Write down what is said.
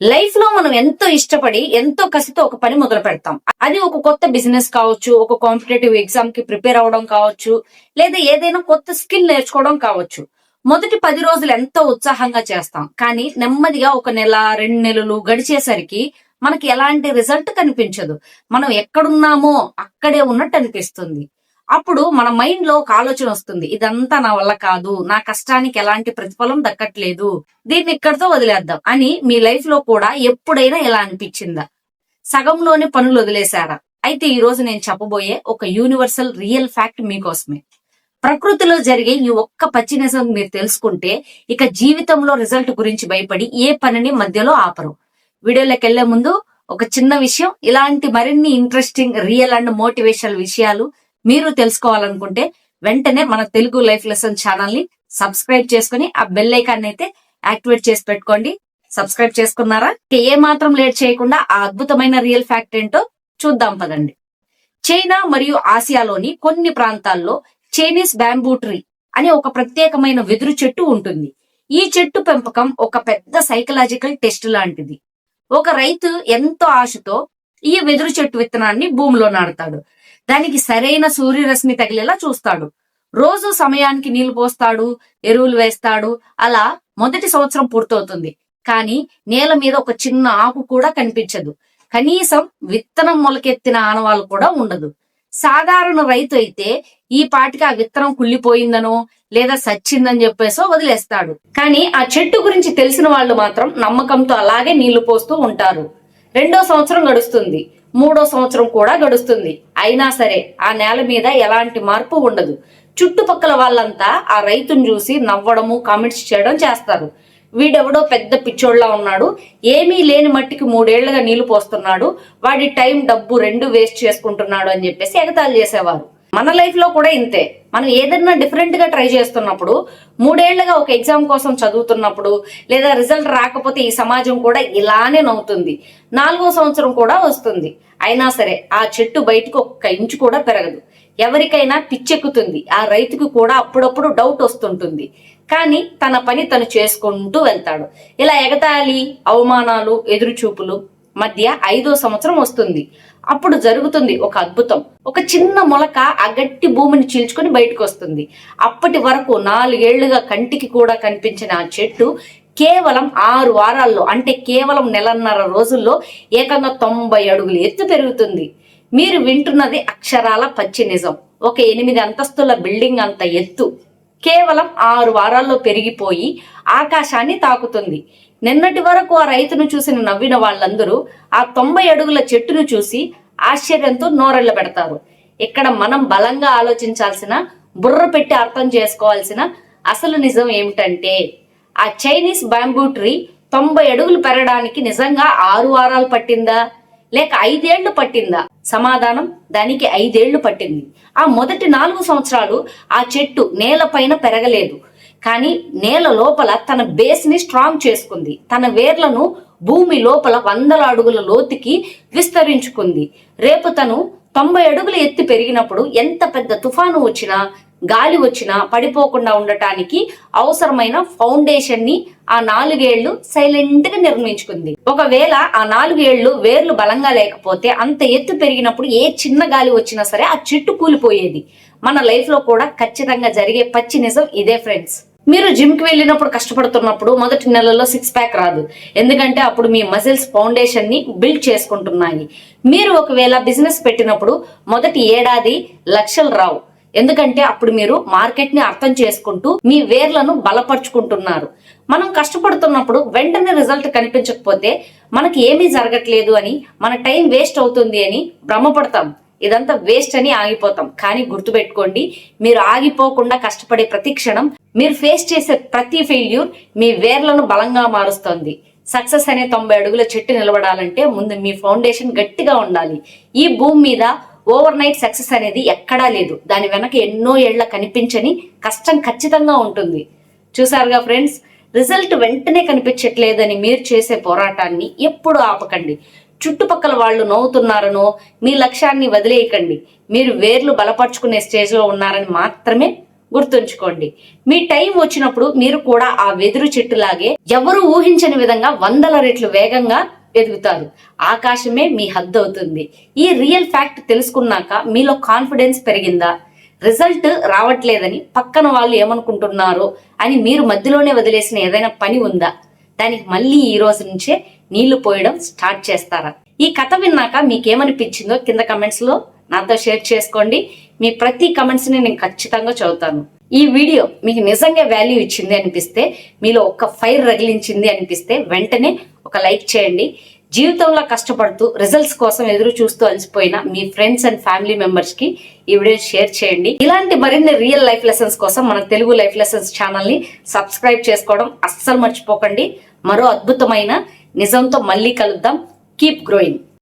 Life లో మనం ఎంతో ఇష్టపడి ఎంతో కసితో ఒక పని మొదలు పెడతాం. అది ఒక కొత్త బిజినెస్ కావచ్చు, ఒక కాంపిటేటివ్ ఎగ్జామ్ కి ప్రిపేర్ అవడం కావచ్చు, లేదా ఏదైనా కొత్త స్కిల్ నేర్చుకోవడం కావచ్చు. మొదటి 10 రోజులు ఎంతో ఉత్సాహంగా చేస్తాం, కానీ నెమ్మదిగా ఒక నెల 2 నెలలు గడిచేసరికి మనకి ఎలాంటి రిజల్ట్ కనిపించదు. మనం ఎక్కడున్నామో అక్కడే ఉన్నట్టు అనిపిస్తుంది. అప్పుడు మన మైండ్ లో ఒక ఆలోచన వస్తుంది, ఇదంతా నా వల్ల కాదు, నా కష్టానికి ఎలాంటి ప్రతిఫలం దక్కట్లేదు, దీన్ని ఇక్కడితో వదిలేద్దాం అని. మీ లైఫ్ లో కూడా ఎప్పుడైనా ఇలా అనిపించిందా? సగంలోనే పనులు వదిలేశారా? అయితే ఈ రోజు నేను చెప్పబోయే ఒక యూనివర్సల్ రియల్ ఫ్యాక్ట్ మీకోసమే. ప్రకృతిలో జరిగే ఈ ఒక్క పచ్చి నిజం మీరు తెలుసుకుంటే ఇక జీవితంలో రిజల్ట్ గురించి భయపడి ఏ పనిని మధ్యలో ఆపరు. వీడియోలోకి వెళ్లే ముందు ఒక చిన్న విషయం, ఇలాంటి మరిన్ని ఇంట్రెస్టింగ్ రియల్ అండ్ మోటివేషనల్ విషయాలు మీరు తెలుసుకోవాలనుకుంటే వెంటనే మన తెలుగు లైఫ్ లెసన్ ఛానల్ ని సబ్స్క్రైబ్ చేసుకుని ఆ బెల్ ఐకాన్ అయితే యాక్టివేట్ చేసి పెట్టుకోండి. సబ్స్క్రైబ్ చేసుకున్నారా? ఏ మాత్రం లేట్ చేయకుండా ఆ అద్భుతమైన రియల్ ఫ్యాక్ట్ ఏంటో చూద్దాం పదండి. చైనా మరియు ఆసియాలోని కొన్ని ప్రాంతాల్లో చైనీస్ బ్యాంబూ ట్రీ అనే ఒక ప్రత్యేకమైన వెదురు చెట్టు ఉంటుంది. ఈ చెట్టు పెంపకం ఒక పెద్ద సైకలాజికల్ టెస్ట్ లాంటిది. ఒక రైతు ఎంతో ఆశతో ఈ వెదురు చెట్టు విత్తనాన్ని భూమిలో నాటుతాడు. దానికి సరైన సూర్యరశ్మి తగిలేలా చూస్తాడు. రోజు సమయానికి నీళ్లు పోస్తాడు, ఎరువులు వేస్తాడు. అలా మొదటి సంవత్సరం పూర్తవుతుంది. కానీ నేల మీద ఒక చిన్న ఆకు కూడా కనిపించదు. కనీసం విత్తనం మొలకెత్తిన ఆనవాళ్ళు కూడా ఉండదు. సాధారణ రైతు అయితే ఈ పాటికి ఆ విత్తనం కుళ్ళిపోయిందనో లేదా సచ్చిందని చెప్పేసో వదిలేస్తాడు. కానీ ఆ చెట్టు గురించి తెలిసిన వాళ్ళు మాత్రం నమ్మకంతో అలాగే నీళ్లు పోస్తూ ఉంటారు. 2వ సంవత్సరం గడుస్తుంది, 3వ సంవత్సరం కూడా గడుస్తుంది. అయినా సరే ఆ నేల మీద ఎలాంటి మార్పు ఉండదు. చుట్టుపక్కల వాళ్ళంతా ఆ రైతును చూసి నవ్వడము, కామెంట్స్ చేయడం చేస్తారు. వీడెవడో పెద్ద పిచ్చోళ్లా ఉన్నాడు, ఏమీ లేని మట్టికి 3 ఏళ్లుగా నీళ్లు పోస్తున్నాడు, వాడి టైం డబ్బు 2 వేస్ట్ చేసుకుంటున్నాడు అని చెప్పేసి ఎగతాళి చేసేవారు. మన లైఫ్ లో కూడా ఇంతే. మనం ఏదైనా డిఫరెంట్ గా ట్రై చేస్తున్నప్పుడు, 3 ఏళ్లుగా ఒక ఎగ్జామ్ కోసం చదువుతున్నప్పుడు, లేదా రిజల్ట్ రాకపోతే ఈ సమాజం కూడా ఇలానే నవ్వుతుంది. 4వ సంవత్సరం కూడా వస్తుంది, అయినా సరే ఆ చెట్టు బయటకు 1 ఇంచు కూడా పెరగదు. ఎవరికైనా పిచ్చెక్కుతుంది. ఆ రైతుకు కూడా అప్పుడప్పుడు డౌట్ వస్తుంటుంది. కానీ తన పని తను చేసుకుంటూ వెళ్తాడు. ఇలా ఎగతాళి, అవమానాలు, ఎదురుచూపులు మధ్య 5వ సంవత్సరం వస్తుంది. అప్పుడు జరుగుతుంది ఒక అద్భుతం. ఒక చిన్న మొలక ఆ గట్టి భూమిని చీల్చుకొని బయటకు వస్తుంది. అప్పటి వరకు 4 ఏళ్లుగా కంటికి కూడా కనిపించిన ఆ చెట్టు కేవలం 6 వారాల్లో, అంటే కేవలం 1.5 రోజుల్లో ఏకంగా 90 అడుగులు ఎత్తు పెరుగుతుంది. మీరు వింటున్నది అక్షరాల పచ్చి నిజం. ఒక 8 అంతస్తుల బిల్డింగ్ అంత ఎత్తు కేవలం 6 వారాల్లో పెరిగిపోయి ఆకాశాన్ని తాకుతుంది. నిన్నటి వరకు ఆ రైతును చూసిన నవ్విన వాళ్ళందరూ ఆ 90 అడుగుల చెట్టును చూసి ఆశ్చర్యంతో నోరెళ్ల పెడతారు. ఇక్కడ మనం బలంగా ఆలోచించాల్సిన, బుర్ర పెట్టి అర్థం చేసుకోవాల్సిన అసలు నిజం ఏమిటంటే, ఆ చైనీస్ బ్యాంబూ ట్రీ 90 అడుగులు పెరగడానికి నిజంగా 6 వారాలు పట్టిందా, లేక 5 ఏళ్లు పట్టిందా? సమాధానం, దానికి 5 ఏళ్లు పట్టింది. ఆ మొదటి 4 సంవత్సరాలు ఆ చెట్టు నేలపైన పెరగలేదు, కానీ నేల లోపల తన బేస్ ని స్ట్రాంగ్ చేసుకుంది. తన వేర్లను భూమి లోపల 100 అడుగుల లోతుకి విస్తరించుకుంది. రేపు తను 90 అడుగుల ఎత్తు పెరిగినప్పుడు ఎంత పెద్ద తుఫాను వచ్చినా, గాలి వచ్చినా పడిపోకుండా ఉండటానికి అవసరమైన ఫౌండేషన్ ని ఆ 4 ఏళ్లు సైలెంట్ గా నిర్మించుకుంది. ఒకవేళ ఆ 4 ఏళ్లు వేర్లు బలంగా లేకపోతే అంత ఎత్తు పెరిగినప్పుడు ఏ చిన్న గాలి వచ్చినా సరే ఆ చెట్టు కూలిపోయేది. మన లైఫ్ లో కూడా ఖచ్చితంగా జరిగే పచ్చి నిజం ఇదే ఫ్రెండ్స్. మీరు జిమ్ కి వెళ్ళినప్పుడు, కష్టపడుతున్నప్పుడు మొదటి నెలలో 6 ప్యాక్ రాదు. ఎందుకంటే అప్పుడు మీ మజిల్స్ ఫౌండేషన్ ని బిల్డ్ చేసుకుంటున్నాయి. మీరు ఒకవేళ బిజినెస్ పెట్టినప్పుడు మొదటి ఏడాది లక్షలు రావు. ఎందుకంటే అప్పుడు మీరు మార్కెట్ ని అర్థం చేసుకుంటూ మీ వేర్లను బలపరుచుకుంటున్నారు. మనం కష్టపడుతున్నప్పుడు వెంటనే రిజల్ట్ కనిపించకపోతే మనకి ఏమీ జరగట్లేదు అని, మన టైం వేస్ట్ అవుతుంది అని భ్రమపడతాం. ఇదంతా వేస్ట్ అని ఆగిపోతాం. కానీ గుర్తుపెట్టుకోండి, మీరు ఆగిపోకుండా కష్టపడే ప్రతి క్షణం, మీరు ఫేస్ చేసే ప్రతి ఫెయిల్యూర్ మీ వేర్లను బలంగా మారుస్తుంది. సక్సెస్ అనే 90 అడుగుల చెట్టు నిలబడాలంటే ముందు మీ ఫౌండేషన్ గట్టిగా ఉండాలి. ఈ భూమి మీద ఓవర్ నైట్ సక్సెస్ అనేది ఎక్కడా లేదు. దాని వెనక ఎన్నో ఏళ్ల కనిపించని కష్టం ఖచ్చితంగా ఉంటుంది. చూసారుగా ఫ్రెండ్స్, రిజల్ట్ వెంటనే కనిపించట్లేదని మీరు చేసే పోరాటాన్ని ఎప్పుడు ఆపకండి. చుట్టుపక్కల వాళ్ళు నవ్వుతున్నారనో మీ లక్ష్యాన్ని వదిలేయకండి. మీరు వేర్లు బలపరుచుకునే స్టేజ్ లో ఉన్నారని మాత్రమే గుర్తుంచుకోండి, మీ టైం వచ్చినప్పుడు మీరు కూడా ఆ వెదురు చెట్టులాగే ఎవరు ఊహించని విధంగా 100 రెట్లు వేగంగా ఎదుగుతారు. ఆకాశమే మీ హద్దు అవుతుంది. ఈ రియల్ ఫ్యాక్ట్ తెలుసుకున్నాక మీలో కాన్ఫిడెన్స్ పెరిగిందా? రిజల్ట్ రావట్లేదని పక్కన వాళ్ళు ఏమనుకుంటున్నారో అని మీరు మధ్యలోనే వదిలేసిన ఏదైనా పని ఉందా? దానికి మళ్ళీ ఈ రోజు నుంచే నీళ్లు పోయడం స్టార్ట్ చేస్తారా? ఈ కథ విన్నాక మీకేమనిపించిందో కింద కమెంట్స్ లో నాతో షేర్ చేసుకోండి. మీ ప్రతి కమెంట్స్ ని నేను ఖచ్చితంగా చదువుతాను. ఈ వీడియో మీకు నిజంగా వాల్యూ ఇచ్చింది అనిపిస్తే, మీలో ఒక ఫైర్ రగిలించింది అనిపిస్తే వెంటనే ఒక లైక్ చేయండి. జీవితంలో కష్టపడుతూ రిజల్ట్స్ కోసం ఎదురు చూస్తూ అలసిపోయిన మీ ఫ్రెండ్స్ అండ్ ఫ్యామిలీ మెంబర్స్ కి ఈ వీడియో షేర్ చేయండి. ఇలాంటి మరిన్ని రియల్ లైఫ్ లెసన్స్ కోసం మన తెలుగు లైఫ్ లెసన్స్ ఛానల్ ని సబ్స్క్రైబ్ చేసుకోవడం అస్సలు మర్చిపోకండి. మరో అద్భుతమైన నిజంతో మళ్ళీ కలుద్దాం. Keep growing.